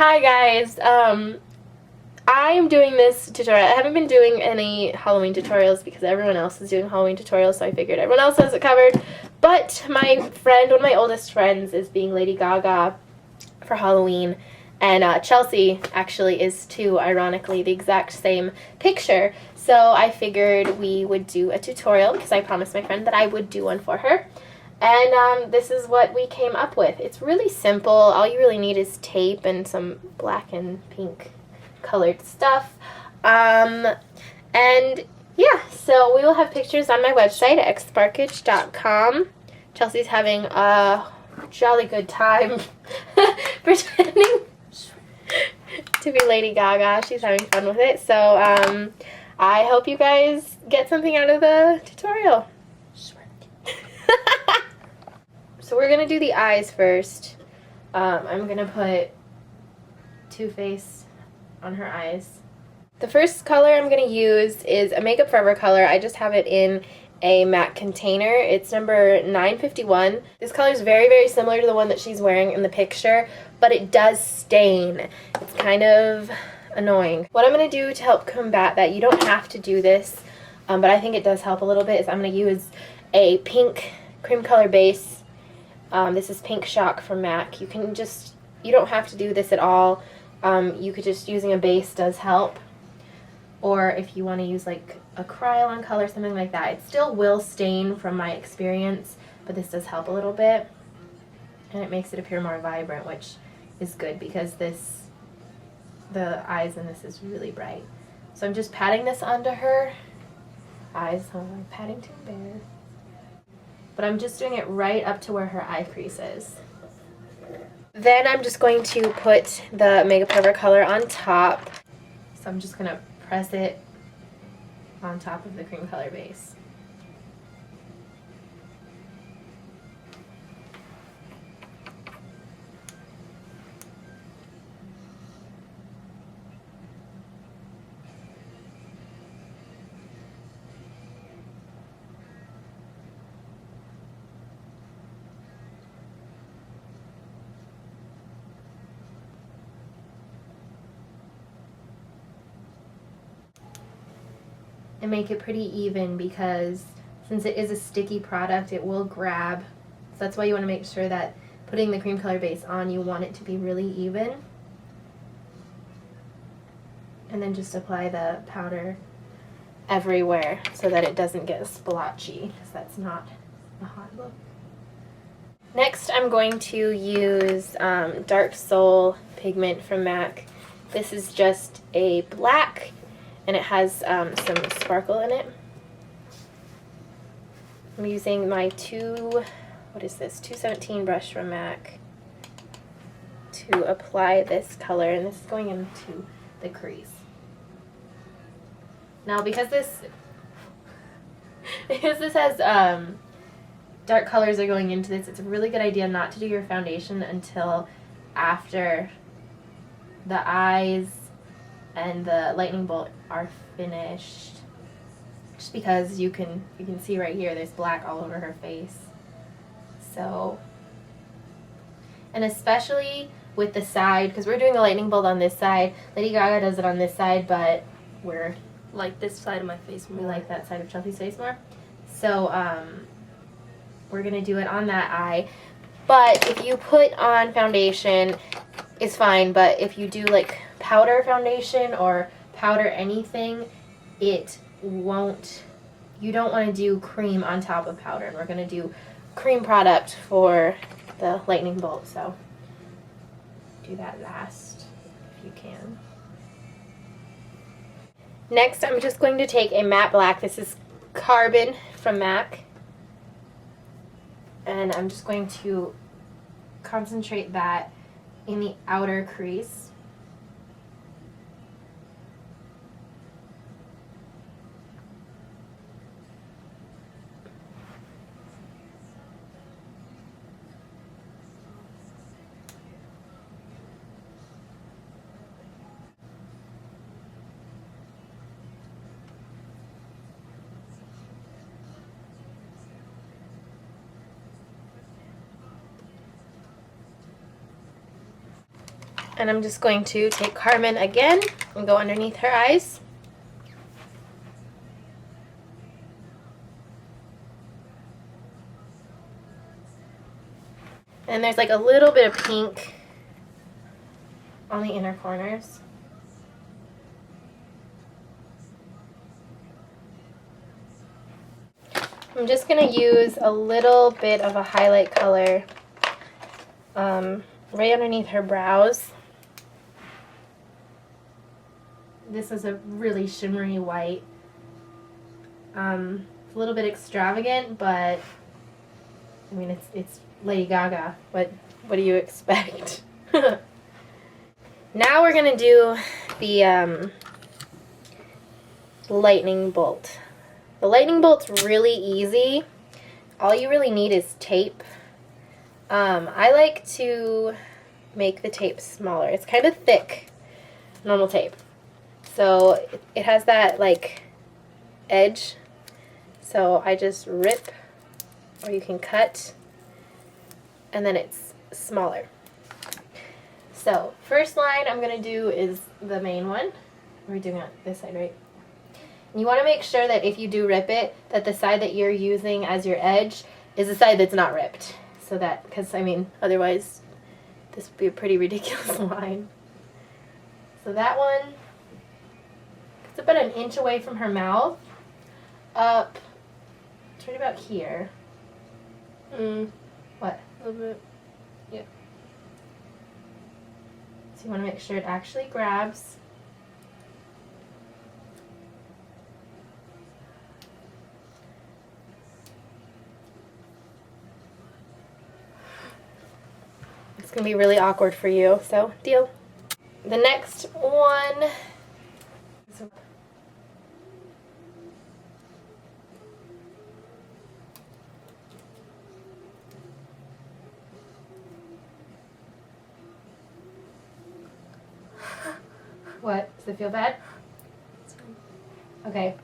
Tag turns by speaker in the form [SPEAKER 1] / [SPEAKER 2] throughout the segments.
[SPEAKER 1] Hi guys, I'm doing this tutorial. I haven't been doing any Halloween tutorials because everyone else is doing Halloween tutorials, so I figured everyone else has it covered. But my friend, one of my oldest friends, is being Lady Gaga for Halloween, and Chelsea actually is too, ironically, the exact same picture. So I figured we would do a tutorial because I promised my friend that I would do one for her. And this is what we came up with. It's really simple. All you really need is tape and some black and pink colored stuff. And yeah, so we will have pictures on my website at xsparkage.com. Chelsea's having a jolly good time pretending to be Lady Gaga. She's having fun with it. So I hope you guys get something out of the tutorial. So we're going to do the eyes first. I'm going to put Too Faced on her eyes. The first color I'm going to use is a Makeup Forever color. I just have it in a matte container. It's number 951. This color is very, very similar to the one that she's wearing in the picture, but it does stain. It's kind of annoying. What I'm going to do to help combat that, you don't have to do this, but I think it does help a little bit, is I'm going to use a pink cream color base. This is Pink Shock from MAC. You don't have to do this at all. You could just, using a base does help. Or if you want to use like a Krylon color, something like that. It still will stain from my experience, but this does help a little bit. And it makes it appear more vibrant, which is good because the eyes in this is really bright. So I'm just patting this onto her eyes. Oh, I'm patting too bare. But I'm just doing it right up to where her eye crease is. Then I'm just going to put the Makeup Forever color on top. So I'm just going to press it on top of the cream color base. And make it pretty even because since it is a sticky product, it will grab. So that's why you want to make sure that putting the cream color base on, you want it to be really even. And then just apply the powder everywhere so that it doesn't get splotchy, because that's not a hot look. Next, I'm going to use Dark Soul pigment from MAC. This is just a black, and it has some sparkle in it. I'm using my 217 brush from MAC to apply this color, and this is going into the crease. Now, because this has dark colors are going into this, it's a really good idea not to do your foundation until after the eyes and the lightning bolt are finished, just because you can see right here there's black all over her face. So, and especially with the side, because we're doing a lightning bolt on this side. Lady Gaga does it on this side, but we're
[SPEAKER 2] like this side of my face more.
[SPEAKER 1] We like that side of Chelsea's face more. So we're gonna do it on that eye. But if you put on foundation, it's fine, but if you do like powder foundation or powder anything, it won't, you don't want to do cream on top of powder, and we're going to do cream product for the lightning bolt, so do that last if you can. Next, I'm just going to take a matte black. This is Carbon from MAC, and I'm just going to concentrate that in the outer crease. And I'm just going to take Carmen again and go underneath her eyes. And there's like a little bit of pink on the inner corners. I'm just going to use a little bit of a highlight color right underneath her brows. This is a really shimmery white. It's a little bit extravagant, but I mean it's Lady Gaga. What do you expect? Now we're gonna do the lightning bolt. The lightning bolt's really easy. All you really need is tape. I like to make the tape smaller. It's kind of thick, normal tape. So it has that like edge. So I just rip, or you can cut, and then it's smaller. So first line I'm going to do is the main one. We're doing it this side, right? And you want to make sure that if you do rip it, that the side that you're using as your edge is the side that's not ripped. So that, because I mean, otherwise this would be a pretty ridiculous line. So that one, it's about an inch away from her mouth, up, it's right about here. What?
[SPEAKER 2] A little bit. Yeah.
[SPEAKER 1] So you want to make sure it actually grabs. It's going to be really awkward for you, so deal. The next one is what? Does it feel bad? Okay.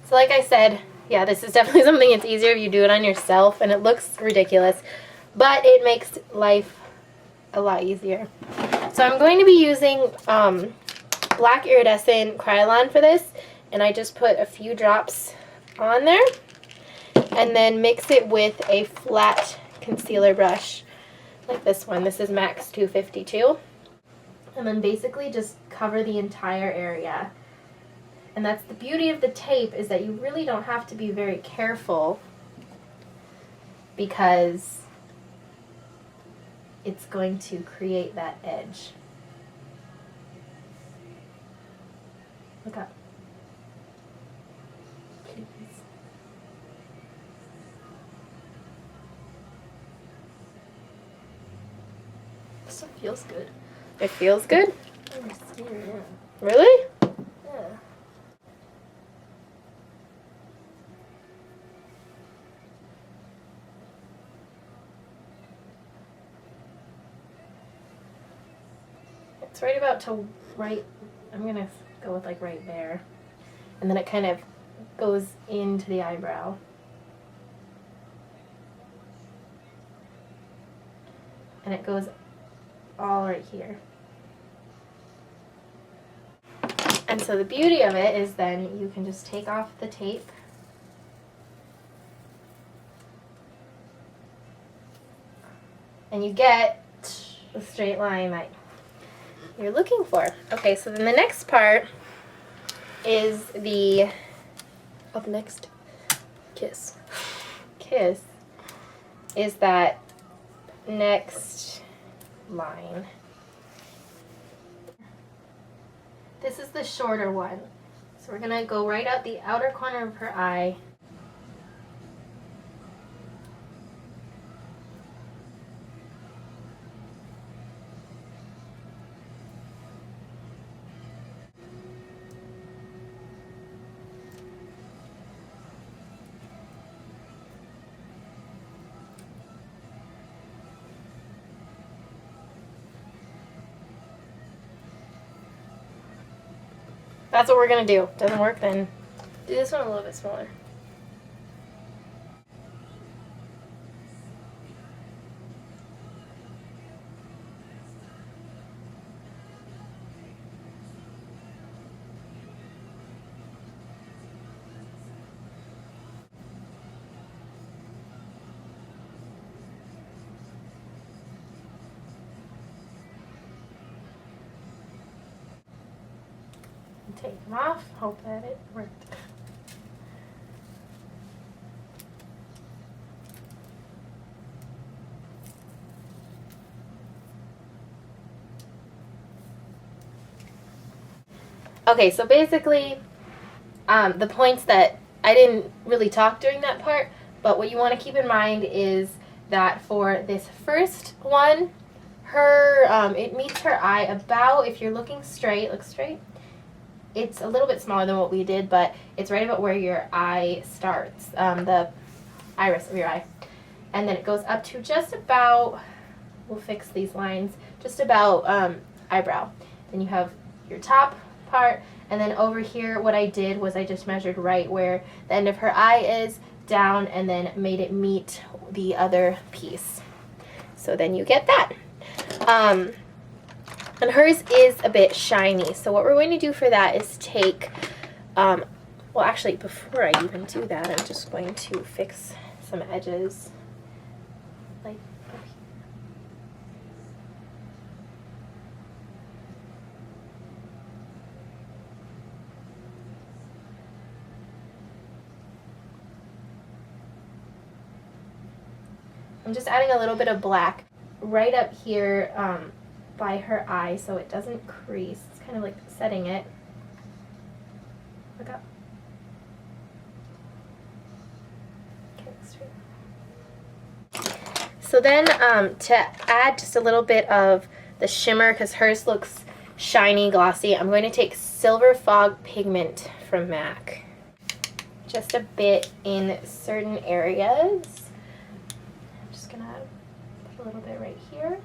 [SPEAKER 1] So like I said, yeah, this is definitely something it's easier if you do it on yourself, and it looks ridiculous, but it makes life a lot easier. So I'm going to be using black iridescent Krylon for this, and I just put a few drops on there and then mix it with a flat concealer brush like this one. This is Max 252. And then basically just cover the entire area. And that's the beauty of the tape, is that you really don't have to be very careful because it's going to create that edge. Look up. Please.
[SPEAKER 2] This stuff feels good.
[SPEAKER 1] It feels good?
[SPEAKER 2] On my skin, yeah.
[SPEAKER 1] Really?
[SPEAKER 2] Yeah.
[SPEAKER 1] It's right about to right, I'm gonna go with like right there. And then it kind of goes into the eyebrow. And it goes all right here. And so the beauty of it is then you can just take off the tape. And you get the straight line that you're looking for. Okay, so then the next part is the
[SPEAKER 2] Up next, kiss.
[SPEAKER 1] kiss, is that next line. This is the shorter one. So we're gonna go right out the outer corner of her eye. That's what we're gonna do. Doesn't work, then
[SPEAKER 2] Do this one a little bit smaller.
[SPEAKER 1] take them off. Hope that it worked. Okay, so basically, the points that I didn't really talk during that part, but what you want to keep in mind is that for this first one, it meets her eye about, if you're looking straight, look straight, it's a little bit smaller than what we did, but it's right about where your eye starts, the iris of your eye. And then it goes up to just about, we'll fix these lines, just about eyebrow. Then you have your top part, and then over here what I did was I just measured right where the end of her eye is down and then made it meet the other piece. So then you get that. And hers is a bit shiny, so what we're going to do for that is take, well actually before I even do that, I'm just going to fix some edges. Like up here. I'm just adding a little bit of black right up here by her eye so it doesn't crease. It's kind of like setting it. Look up. Okay, straight. So then to add just a little bit of the shimmer, because hers looks shiny, glossy, I'm going to take Silver Fog Pigment from MAC. Just a bit in certain areas. I'm just going to put a little bit right here.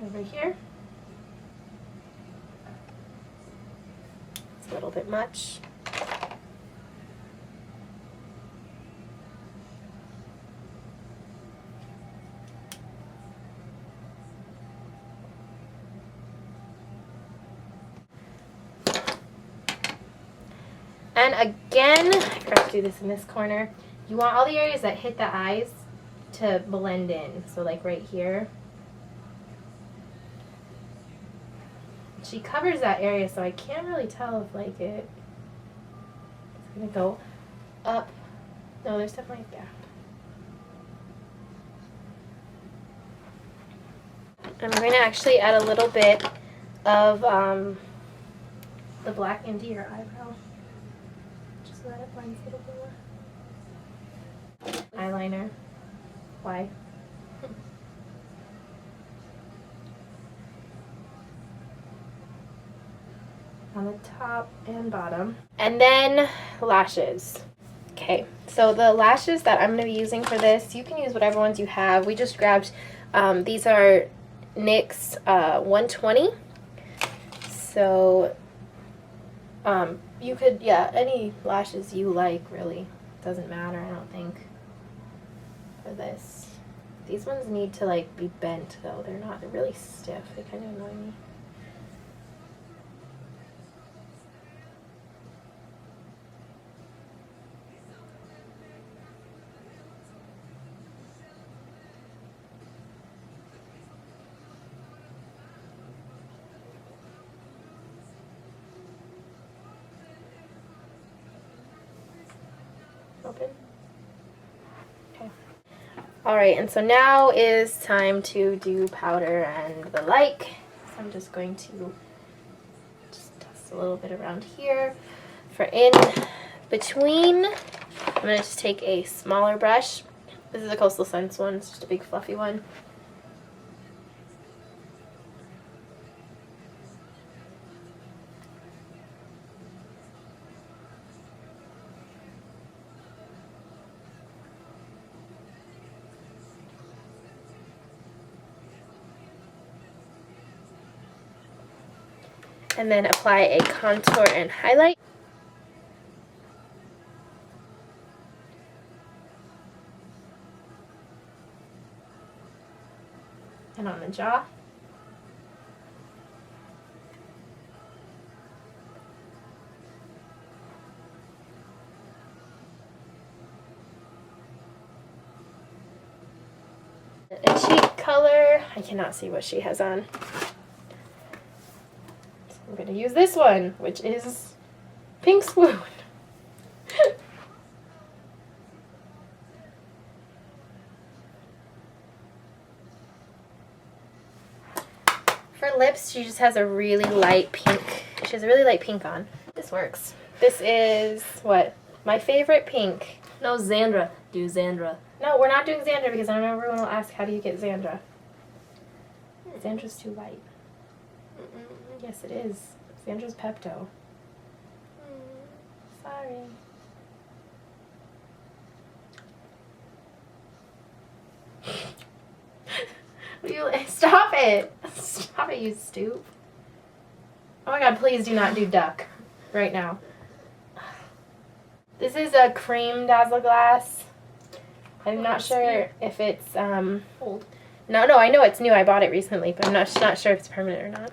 [SPEAKER 1] Over here. It's a little bit much. And again, I forgot to do this in this corner. You want all the areas that hit the eyes to blend in. So like right here. She covers that area, so I can't really tell if like it's gonna go up. No, there's definitely a gap. I'm going to actually add a little bit of the black into your eyebrow, just so that it blends a little bit more. Eyeliner. Why? On the top and bottom. And then lashes. Okay, so the lashes that I'm going to be using for this, you can use whatever ones you have. We just grabbed, these are NYX 120. So you could, yeah, any lashes you like, really. Doesn't matter, I don't think, for this. These ones need to like be bent though. They're not, they're really stiff. They kind of annoy me. Open. Okay. Alright, and so now is time to do powder and the like. So I'm just going to just dust a little bit around here. For in between, I'm going to just take a smaller brush. This is a Coastal Scents one, it's just a big fluffy one. And then apply a contour and highlight. And on the jaw. I cannot see what she has on. So I'm going to use this one, which is Pink Swoon. For lips, she just has a really light pink. She has a really light pink on. This works. This is, what? My favorite pink.
[SPEAKER 2] No, Xandra. Do Xandra.
[SPEAKER 1] No, we're not doing Xandra because I know everyone will ask, how do you get Xandra? Xandra's too light. Yes, it is. Xandra's Pepto. Sorry. Stop it! Stop it, you stoop. Oh my god, please do not do duck right now. This is a cream Dazzle Glass. I'm not sure if it's
[SPEAKER 2] Old.
[SPEAKER 1] No, I know it's new. I bought it recently, but I'm not sure if it's permanent or not.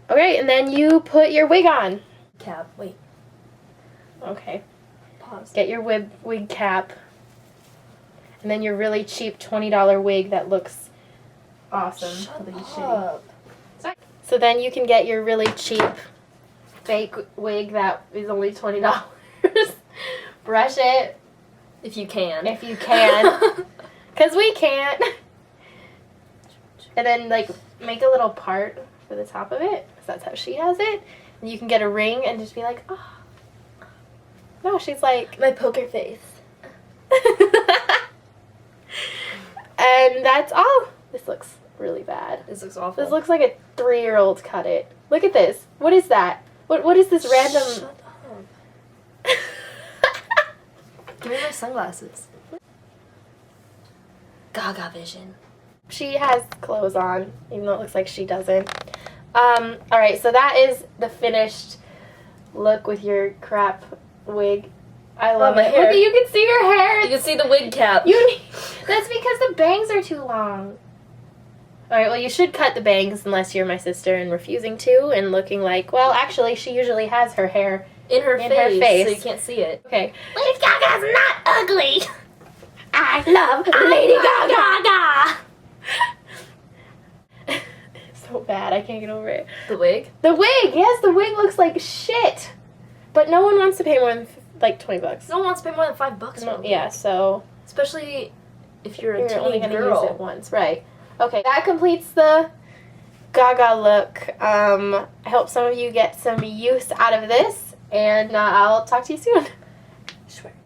[SPEAKER 1] Okay, and then you put your wig on.
[SPEAKER 2] Cap. Wait.
[SPEAKER 1] Okay.
[SPEAKER 2] Pause.
[SPEAKER 1] Get your wig cap. And then your really cheap $20 wig that looks awesome.
[SPEAKER 2] Shut
[SPEAKER 1] Really
[SPEAKER 2] up.
[SPEAKER 1] shitty. So then you can get your really cheap fake wig that is only $20. Brush it
[SPEAKER 2] If you can.
[SPEAKER 1] if you can. Because we can't. And then, like, make a little part for the top of it. Because that's how she has it. And you can get a ring and just be like, oh. No, she's like...
[SPEAKER 2] My poker face.
[SPEAKER 1] And that's all. This looks really bad.
[SPEAKER 2] This looks awful.
[SPEAKER 1] This looks like a 3-year-old cut it. Look at this. What is that? What is this random...
[SPEAKER 2] Shut up. Give me my sunglasses. GaGa vision.
[SPEAKER 1] She has clothes on, even though it looks like she doesn't. Alright, so that is the finished look with your crap wig. I love
[SPEAKER 2] my
[SPEAKER 1] it.
[SPEAKER 2] hair.
[SPEAKER 1] Look, you can see your hair.
[SPEAKER 2] You can see the wig cap.
[SPEAKER 1] That's because the bangs are too long. Alright, well, you should cut the bangs unless you're my sister and refusing to and looking like, well, actually, she usually has her hair
[SPEAKER 2] in her face, so you can't see it.
[SPEAKER 1] Okay. Lady Gaga's not ugly. I love Lady Gaga. So bad. I can't get over it.
[SPEAKER 2] The wig?
[SPEAKER 1] The wig. Yes, the wig looks like shit. But no one wants to pay more than like $20.
[SPEAKER 2] No one wants to pay more than $5
[SPEAKER 1] No,
[SPEAKER 2] for
[SPEAKER 1] yeah, so
[SPEAKER 2] especially if you're a
[SPEAKER 1] you're only
[SPEAKER 2] teenage
[SPEAKER 1] going to
[SPEAKER 2] girl.
[SPEAKER 1] use it once, right? Okay, that completes the Gaga look. I hope some of you get some use out of this, and I'll talk to you soon.
[SPEAKER 2] Swear.